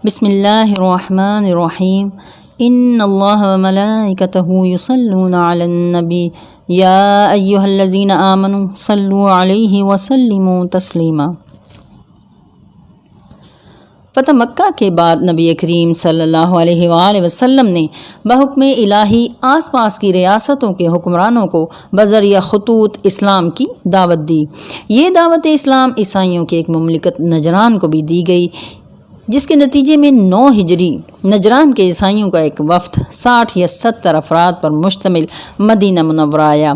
بسم اللہ الرحمن الرحیم ان اللہ وملائکتہ یصلون علی النبی یا ایہا الذین آمنوا صلوا علیہ وسلموا تسلیما۔ فتح مکہ کے بعد نبی کریم صلی اللہ علیہ وآلہ وسلم نے بحکم الہی آس پاس کی ریاستوں کے حکمرانوں کو بذریعہ خطوط اسلام کی دعوت دی۔ یہ دعوت اسلام عیسائیوں کی ایک مملکت نجران کو بھی دی گئی، جس کے نتیجے میں 9 ہجری نجران کے عیسائیوں کا ایک وفد 60 یا 70 افراد پر مشتمل مدینہ منورہ آیا۔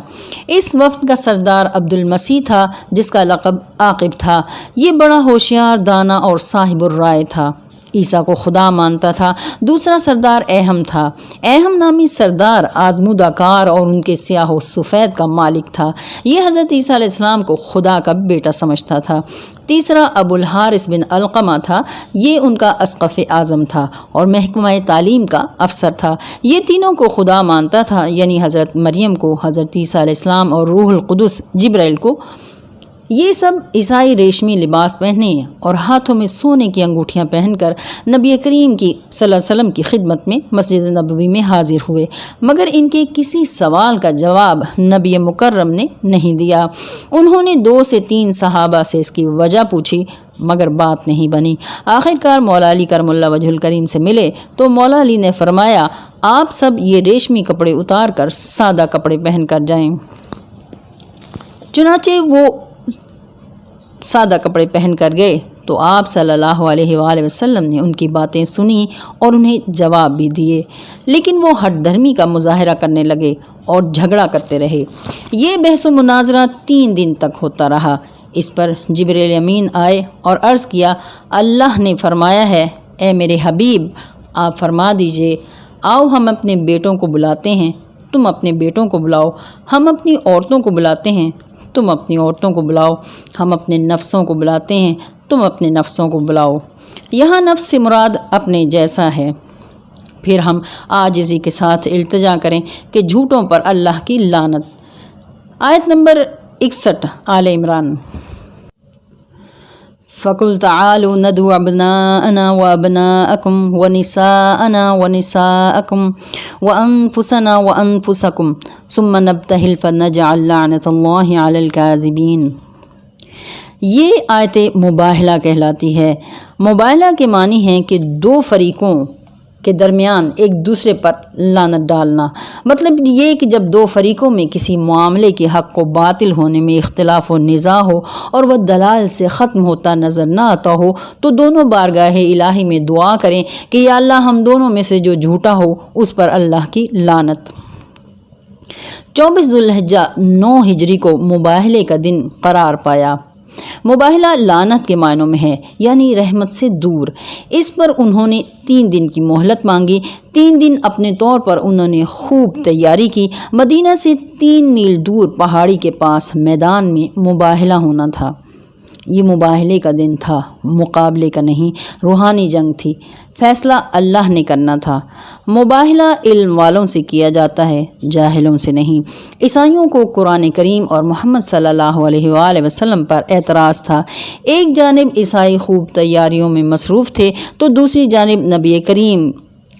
اس وفد کا سردار عبد المسیح تھا، جس کا لقب عاقب تھا۔ یہ بڑا ہوشیار، دانا اور صاحب الرائے تھا، عیسیٰ کو خدا مانتا تھا۔ دوسرا سردار اہم تھا۔ اہم نامی سردار آزمودہ کار اور ان کے سیاہ و سفید کا مالک تھا۔ یہ حضرت عیسیٰ علیہ السلام کو خدا کا بیٹا سمجھتا تھا۔ تیسرا ابو الحارث بن علقمہ تھا۔ یہ ان کا اسقف اعظم تھا اور محکمہ تعلیم کا افسر تھا۔ یہ تینوں کو خدا مانتا تھا، یعنی حضرت مریم کو، حضرت عیسیٰ علیہ السلام اور روح القدس جبرائیل کو۔ یہ سب عیسائی ریشمی لباس پہنے اور ہاتھوں میں سونے کی انگوٹھیاں پہن کر نبی کریم کی صلی اللہ علیہ وسلم کی خدمت میں مسجد نبوی میں حاضر ہوئے، مگر ان کے کسی سوال کا جواب نبی مکرم نے نہیں دیا۔ انہوں نے 2 سے 3 صحابہ سے اس کی وجہ پوچھی، مگر بات نہیں بنی۔ آخر کار مولا علی کرم اللہ وجہ الکریم سے ملے تو مولا علی نے فرمایا، آپ سب یہ ریشمی کپڑے اتار کر سادہ کپڑے پہن کر جائیں۔ چنانچہ وہ سادہ کپڑے پہن کر گئے تو آپ صلی اللہ علیہ وآلہ وسلم نے ان کی باتیں سنی اور انہیں جواب بھی دیے، لیکن وہ ہٹ دھرمی کا مظاہرہ کرنے لگے اور جھگڑا کرتے رہے۔ یہ بحث و مناظرہ 3 دن تک ہوتا رہا۔ اس پر جبرائیل امین آئے اور عرض کیا، اللہ نے فرمایا ہے، اے میرے حبیب، آپ فرما دیجئے، آؤ ہم اپنے بیٹوں کو بلاتے ہیں، تم اپنے بیٹوں کو بلاؤ، ہم اپنی عورتوں کو بلاتے ہیں، تم اپنی عورتوں کو بلاؤ، ہم اپنے نفسوں کو بلاتے ہیں، تم اپنے نفسوں کو بلاؤ۔ یہاں نفس سے مراد اپنے جیسا ہے۔ پھر ہم عاجزی کے ساتھ التجا کریں کہ جھوٹوں پر اللہ کی لعنت۔ آیت نمبر 61 آل عمران۔ فَقُلْ تَعَالُوا نَدْعُ أَبْنَاءَنَا وَأَبْنَاءَكُمْ وَنِسَاءَنَا وَنِسَاءَكُمْ وَأَنفُسَنَا وَأَنفُسَكُمْ ثُمَّ نَبْتَهِلْ فَنَجْعَلْ لَعْنَةَ اللَّهِ عَلَى الْكَاذِبِينَ۔ یہ آیت مباہلہ کہلاتی ہے۔ مباہلہ کے معنی ہیں کہ 2 فریقوں کے درمیان ایک دوسرے پر لعنت ڈالنا۔ مطلب یہ کہ جب 2 فریقوں میں کسی معاملے کے حق و باطل ہونے میں اختلاف و نزاع ہو اور وہ دلائل سے ختم ہوتا نظر نہ آتا ہو تو دونوں بارگاہ الہی میں دعا کریں کہ یا اللہ، ہم دونوں میں سے جو جھوٹا ہو اس پر اللہ کی لعنت۔ 24 ذوالحجہ 9 ہجری کو مباہلے کا دن قرار پایا۔ مباہلہ لعنت کے معنوں میں ہے، یعنی رحمت سے دور۔ اس پر انہوں نے 3 دن کی مہلت مانگی۔ 3 دن اپنے طور پر انہوں نے خوب تیاری کی۔ مدینہ سے 3 میل دور پہاڑی کے پاس میدان میں مباہلہ ہونا تھا۔ یہ مباہلے کا دن تھا، مقابلے کا نہیں، روحانی جنگ تھی۔ فیصلہ اللہ نے کرنا تھا۔ مباہلہ علم والوں سے کیا جاتا ہے، جاہلوں سے نہیں۔ عیسائیوں کو قرآن کریم اور محمد صلی اللہ علیہ وآلہ وسلم پر اعتراض تھا۔ ایک جانب عیسائی خوب تیاریوں میں مصروف تھے تو دوسری جانب نبی کریم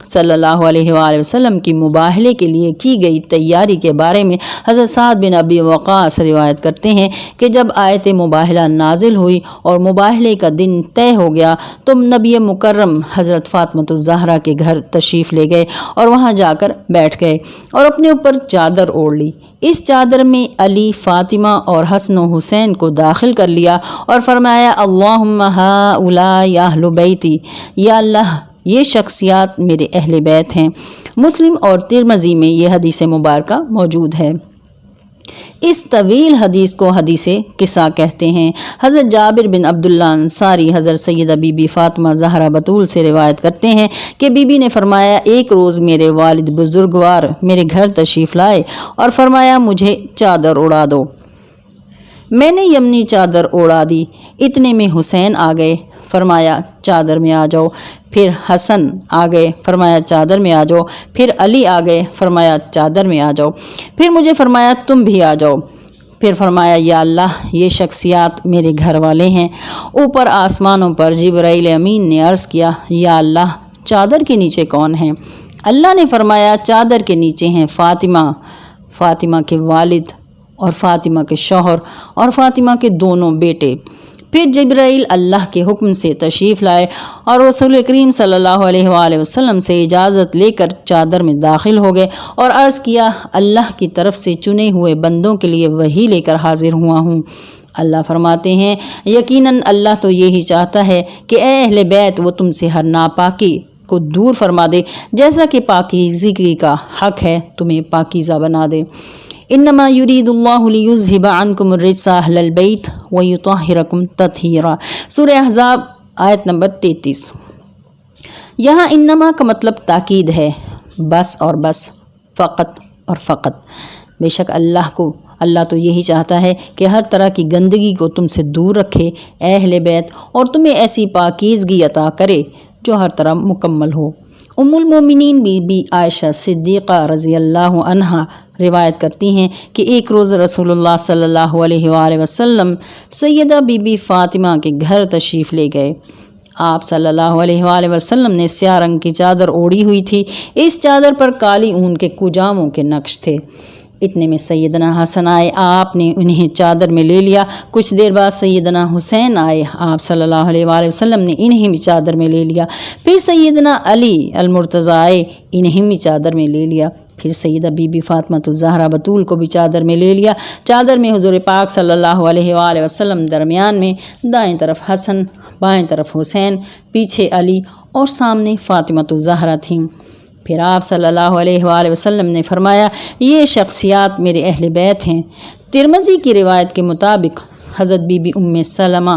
صلی اللہ علیہ وآلہ وسلم کی مباہلے کے لیے کی گئی تیاری کے بارے میں حضرت سعد بن ابی وقاص روایت کرتے ہیں کہ جب آیت مباہلہ نازل ہوئی اور مباہلے کا دن طے ہو گیا تو نبی مکرم حضرت فاطمۃ الزہرا کے گھر تشریف لے گئے اور وہاں جا کر بیٹھ گئے اور اپنے اوپر چادر اوڑھ لی۔ اس چادر میں علی، فاطمہ اور حسن و حسین کو داخل کر لیا اور فرمایا، اللہم ہؤلاء اہل بیتی، یا اللہ، یہ شخصیات میرے اہل بیت ہیں۔ مسلم اور ترمذی میں یہ حدیث مبارکہ موجود ہے۔ اس طویل حدیث کو حدیث قصہ کہتے ہیں۔ حضرت جابر بن عبداللہ انصاری حضرت سیدہ بی بی فاطمہ زہرا بتول سے روایت کرتے ہیں کہ بی بی نے فرمایا، ایک روز میرے والد بزرگوار میرے گھر تشریف لائے اور فرمایا، مجھے چادر اڑا دو۔ میں نے یمنی چادر اڑا دی۔ اتنے میں حسین آ گئے، فرمایا چادر میں آ جاؤ۔ پھر حسن آ گئے، فرمایا چادر میں آ جاؤ۔ پھر علی آ گئے، فرمایا چادر میں آ جاؤ۔ پھر مجھے فرمایا تم بھی آ جاؤ۔ پھر فرمایا یا اللہ یہ شخصیات میرے گھر والے ہیں۔ اوپر آسمانوں پر جبرائیل امین نے عرض کیا یا اللہ چادر کے نیچے کون ہیں؟ اللہ نے فرمایا چادر کے نیچے ہیں فاطمہ کے والد اور فاطمہ کے شوہر اور فاطمہ کے دونوں بیٹے۔ پھر جبرائیل اللہ کے حکم سے تشریف لائے اور رسول کریم صلی اللہ علیہ وآلہ وسلم سے اجازت لے کر چادر میں داخل ہو گئے اور عرض کیا اللہ کی طرف سے چنے ہوئے بندوں کے لیے وحی لے کر حاضر ہوا ہوں۔ اللہ فرماتے ہیں یقیناً اللہ تو یہی چاہتا ہے کہ اے اہل بیت وہ تم سے ہر ناپاکی کو دور فرما دے، جیسا کہ پاکیزگی کا حق ہے تمہیں پاکیزہ بنا دے۔ انما یرید اللہ لیذھب عنکم الرجس اہل البیت ویطہرکم تطہیرا، سورہ احزاب آیت نمبر 33۔ یہاں انما کا مطلب تاکید ہے، بس اور بس، فقط اور فقط۔ بے شک اللہ تو یہی چاہتا ہے کہ ہر طرح کی گندگی کو تم سے دور رکھے اے اہل بیت، اور تمہیں ایسی پاکیزگی عطا کرے جو ہر طرح مکمل ہو۔ ام المومنین بی بی عائشہ صدیقہ رضی اللہ عنہا روایت کرتی ہیں کہ ایک روز رسول اللہ صلی اللہ علیہ وآلہ وسلم سیدہ بی بی فاطمہ کے گھر تشریف لے گئے۔ آپ صلی اللہ علیہ وآلہ وسلم نے سیاہ رنگ کی چادر اوڑھی ہوئی تھی، اس چادر پر کالی اون کے کجاموں کے نقش تھے۔ اتنے میں سیدنا حسن آئے، آپ نے انہیں چادر میں لے لیا۔ کچھ دیر بعد سیدنا حسین آئے، آپ صلی اللہ علیہ وآلہ وسلم نے انہیں بھی چادر میں لے لیا۔ پھر سیدنا علی المرتضی آئے، انہیں بھی چادر میں لے لیا۔ پھر سیدہ بی بی فاطمہ الزہرا بطول کو بھی چادر میں لے لیا۔ چادر میں حضور پاک صلی اللہ علیہ وآلہ وسلم درمیان میں، دائیں طرف حسن، بائیں طرف حسین، پیچھے علی اور سامنے فاطمہ الزہرا تھیں۔ پھر آپ صلی اللہ علیہ وآلہ وسلم نے فرمایا یہ شخصیات میرے اہل بیت ہیں۔ ترمذی کی روایت کے مطابق حضرت بی بی ام سلمہ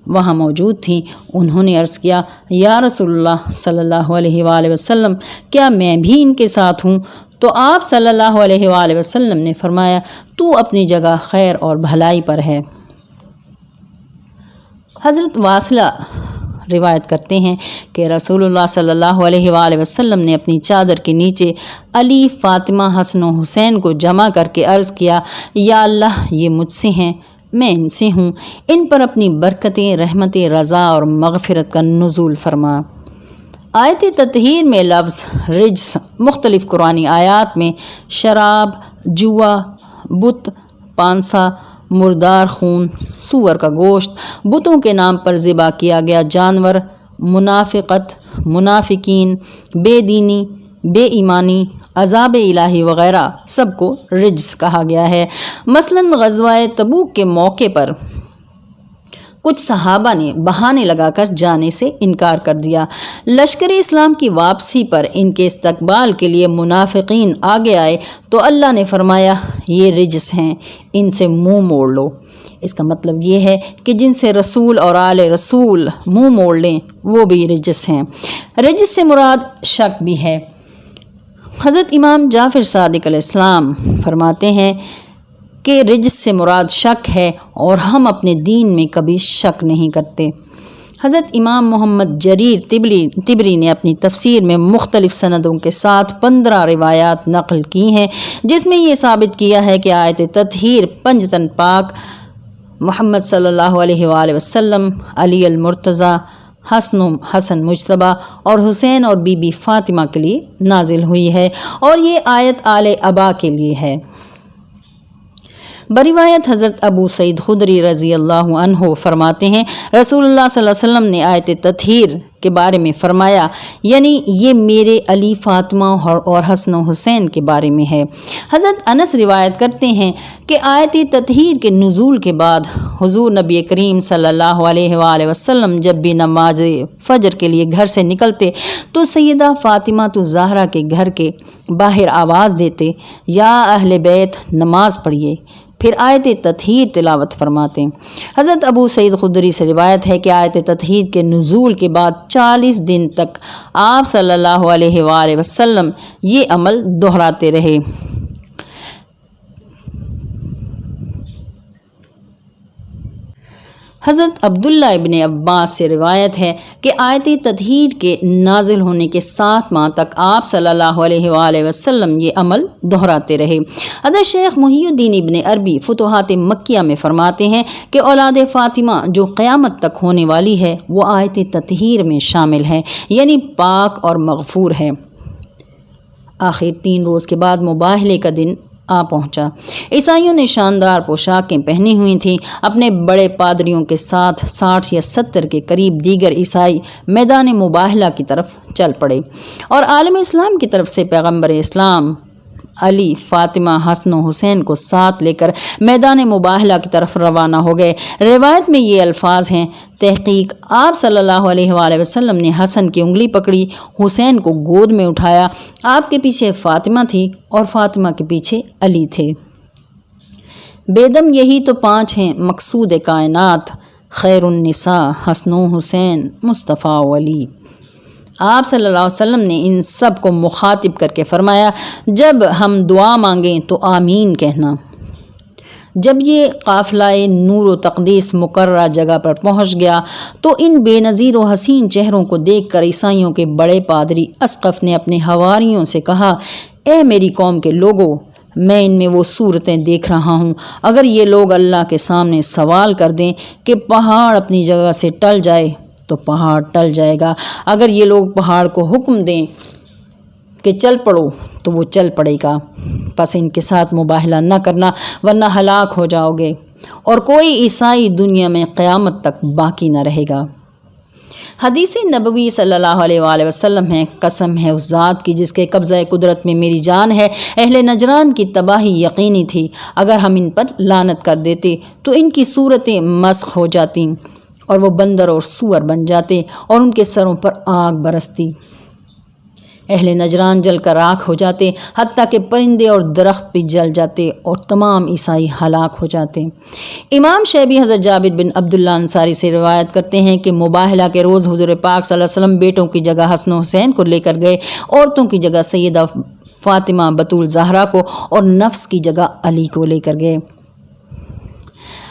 وہاں موجود تھیں۔ انہوں نے عرض کیا یا رسول اللہ صلی اللہ علیہ وآلہ وسلم کیا میں بھی ان کے ساتھ ہوں؟ تو آپ صلی اللہ علیہ وآلہ وسلم نے فرمایا تو اپنی جگہ خیر اور بھلائی پر ہے۔ حضرت واصلہ روایت کرتے ہیں کہ رسول اللہ صلی اللہ علیہ وآلہ وسلم نے اپنی چادر کے نیچے علی، فاطمہ، حسن و حسین کو جمع کر کے عرض کیا یا اللہ یہ مجھ سے ہیں، میں ان سے ہوں، ان پر اپنی برکتیں، رحمتیں، رضا اور مغفرت کا نزول فرما۔ آیت تطہیر میں لفظ رجس مختلف قرآنی آیات میں شراب، جوا، بت، پانسا، مردار خون، سور کا گوشت، بتوں کے نام پر ذبح کیا گیا جانور، منافقت، منافقین، بے دینی، بے ایمانی، عذاب الہی وغیرہ سب کو رجس کہا گیا ہے۔ مثلاً غزوہ تبوک کے موقع پر کچھ صحابہ نے بہانے لگا کر جانے سے انکار کر دیا۔ لشکر اسلام کی واپسی پر ان کے استقبال کے لیے منافقین آگے آئے تو اللہ نے فرمایا یہ رجس ہیں، ان سے منہ موڑ لو۔ اس کا مطلب یہ ہے کہ جن سے رسول اور آل رسول منہ موڑ لیں وہ بھی رجس ہیں۔ رجس سے مراد شک بھی ہے۔ حضرت امام جعفر صادق علیہ السلام فرماتے ہیں کہ رجس سے مراد شک ہے اور ہم اپنے دین میں کبھی شک نہیں کرتے۔ حضرت امام محمد جریر طبری نے اپنی تفسیر میں مختلف سندوں کے ساتھ 15 روایات نقل کی ہیں جس میں یہ ثابت کیا ہے کہ آیت تطہیر پنجتن پاک محمد صلی اللہ علیہ وآلہ وسلم، علی المرتضی، حسن مجتبیٰ اور حسین اور بی بی فاطمہ کے لیے نازل ہوئی ہے، اور یہ آیت آل ابا کے لیے ہے۔ بروایت حضرت ابو سعید خدری رضی اللہ عنہ فرماتے ہیں رسول اللہ صلی اللہ علیہ وسلم نے آیت تطہیر کے بارے میں فرمایا، یعنی یہ میرے علی، فاطمہ اور حسن و حسین کے بارے میں ہے۔ حضرت انس روایت کرتے ہیں کہ آیت تطہیر کے نزول کے بعد حضور نبی کریم صلی اللہ علیہ وآلہ وسلم جب بھی نماز فجر کے لیے گھر سے نکلتے تو سیدہ فاطمہ الزہرا کے گھر کے باہر آواز دیتے یا اہل بیت نماز پڑھیے، پھر آیت تطہیر تلاوت فرماتے۔ حضرت ابو سعید خدری سے روایت ہے کہ آیت تطہیر کے نزول کے بعد 40 دن تک آپ صلی اللہ علیہ وآلہ وسلم یہ عمل دہراتے رہے۔ حضرت عبداللہ ابن عباس سے روایت ہے کہ آیت تطہیر کے نازل ہونے کے 7 ماہ تک آپ صلی اللہ علیہ وآلہ وسلم یہ عمل دہراتے رہے۔ حضرت شیخ محی الدین ابن عربی فتوحات مکیہ میں فرماتے ہیں کہ اولاد فاطمہ جو قیامت تک ہونے والی ہے وہ آیت تطہیر میں شامل ہے، یعنی پاک اور مغفور ہے۔ آخر 3 روز کے بعد مباہلے کا دن آ پہنچا۔ عیسائیوں نے شاندار پوشاکیں پہنی ہوئی تھیں۔ اپنے بڑے پادریوں کے ساتھ 60 یا 70 کے قریب دیگر عیسائی میدان مباہلہ کی طرف چل پڑے اور عالم اسلام کی طرف سے پیغمبر اسلام علی، فاطمہ، حسن و حسین کو ساتھ لے کر میدان مباہلہ کی طرف روانہ ہو گئے۔ روایت میں یہ الفاظ ہیں: تحقیق آپ صلی اللہ علیہ وآلہ وسلم نے حسن کی انگلی پکڑی، حسین کو گود میں اٹھایا، آپ کے پیچھے فاطمہ تھی اور فاطمہ کے پیچھے علی تھے۔ بیدم یہی تو 5 ہیں مقصود کائنات، خیر النساء حسن و حسین، مصطفیٰ و علی۔ آپ صلی اللہ علیہ وسلم نے ان سب کو مخاطب کر کے فرمایا، جب ہم دعا مانگیں تو آمین کہنا۔ جب یہ قافلہ نور و تقدیس مقررہ جگہ پر پہنچ گیا تو ان بے نظیر و حسین چہروں کو دیکھ کر عیسائیوں کے بڑے پادری اسقف نے اپنے حواریوں سے کہا، اے میری قوم کے لوگوں، میں ان میں وہ صورتیں دیکھ رہا ہوں، اگر یہ لوگ اللہ کے سامنے سوال کر دیں کہ پہاڑ اپنی جگہ سے ٹل جائے تو پہاڑ ٹل جائے گا، اگر یہ لوگ پہاڑ کو حکم دیں کہ چل پڑو تو وہ چل پڑے گا، پس ان کے ساتھ مباہلہ نہ کرنا ورنہ ہلاک ہو جاؤ گے، اور کوئی عیسائی دنیا میں قیامت تک باقی نہ رہے گا۔ حدیث نبوی صلی اللہ علیہ وآلہ وسلم ہے، قسم ہے اس ذات کی جس کے قبضہ قدرت میں میری جان ہے، اہل نجران کی تباہی یقینی تھی، اگر ہم ان پر لعنت کر دیتے تو ان کی صورتیں مسخ ہو جاتیں اور وہ بندر اور سور بن جاتے اور ان کے سروں پر آگ برستی، اہل نجران جل کر راکھ ہو جاتے، حتیٰ کہ پرندے اور درخت بھی جل جاتے اور تمام عیسائی ہلاک ہو جاتے۔ امام شیبی حضرت جابر بن عبداللہ انصاری سے روایت کرتے ہیں کہ مباہلہ کے روز حضور پاک صلی اللہ علیہ وسلم بیٹوں کی جگہ حسن و حسین کو لے کر گئے، عورتوں کی جگہ سیدہ فاطمہ بطول زہرا کو اور نفس کی جگہ علی کو لے کر گئے۔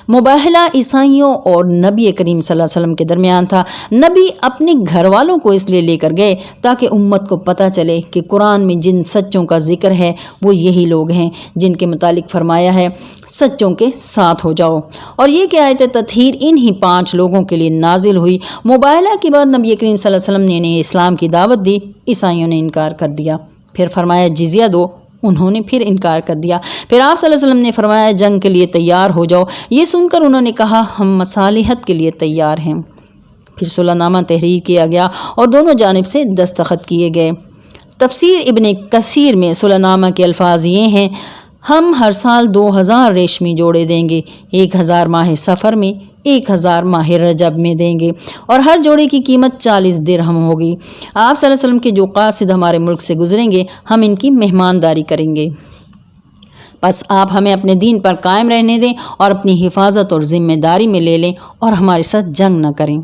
مباہلہ عیسائیوں اور نبی کریم صلی اللہ علیہ وسلم کے درمیان تھا۔ نبی اپنے گھر والوں کو اس لیے لے کر گئے تاکہ امت کو پتہ چلے کہ قرآن میں جن سچوں کا ذکر ہے وہ یہی لوگ ہیں جن کے متعلق فرمایا ہے سچوں کے ساتھ ہو جاؤ، اور یہ کہ آیت تطہیر انہی 5 لوگوں کے لیے نازل ہوئی۔ مباہلہ کے بعد نبی کریم صلی اللہ علیہ وسلم نے انہیں اسلام کی دعوت دی، عیسائیوں نے انکار کر دیا، پھر فرمایا جزیہ دو، انہوں نے پھر انکار کر دیا، پھر آپ صلی اللہ علیہ وسلم نے فرمایا جنگ کے لیے تیار ہو جاؤ، یہ سن کر انہوں نے کہا ہم مصالحت کے لیے تیار ہیں، پھر صلح نامہ تحریر کیا گیا اور دونوں جانب سے دستخط کیے گئے۔ تفسیر ابن کثیر میں صلح نامہ کے الفاظ یہ ہیں، ہم ہر سال 2000 ریشمی جوڑے دیں گے، 1000 ماہ سفر میں، 1000 ماہ رجب میں دیں گے، اور ہر جوڑے کی قیمت 40 درہم ہوگی۔ آپ صلی اللہ علیہ وسلم کے جو قاصد ہمارے ملک سے گزریں گے ہم ان کی مہمانداری کریں گے، بس آپ ہمیں اپنے دین پر قائم رہنے دیں اور اپنی حفاظت اور ذمہ داری میں لے لیں اور ہمارے ساتھ جنگ نہ کریں۔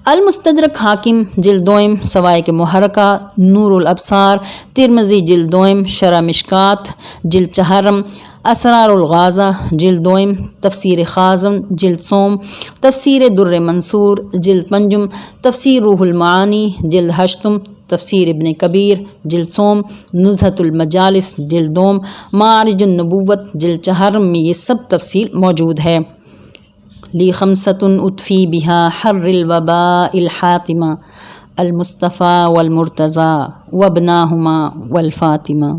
المستدرک حاکم جلد دوئم، سوائق محرکہ، نور الابصار، ترمذی جلد دوئم، شرح مشکات جلد چہارم، اسرار الغازہ جلد دوئم، تفسیر خازن جلد سوم، تفسیر در منصور جلد پنجم، تفسیر روح المعانی جلد ہشتم، تفسیر ابن کبیر جلد سوم، نزہۃ المجالس جلد دوم، معارج النبوت جلد چہارم میں یہ سب تفصیل موجود ہے۔ لی خمسۃ اطفی بہا حر الوباء الحاتمہ، المصطفیٰ والمرتضیٰ وابناہما والفاطمہ۔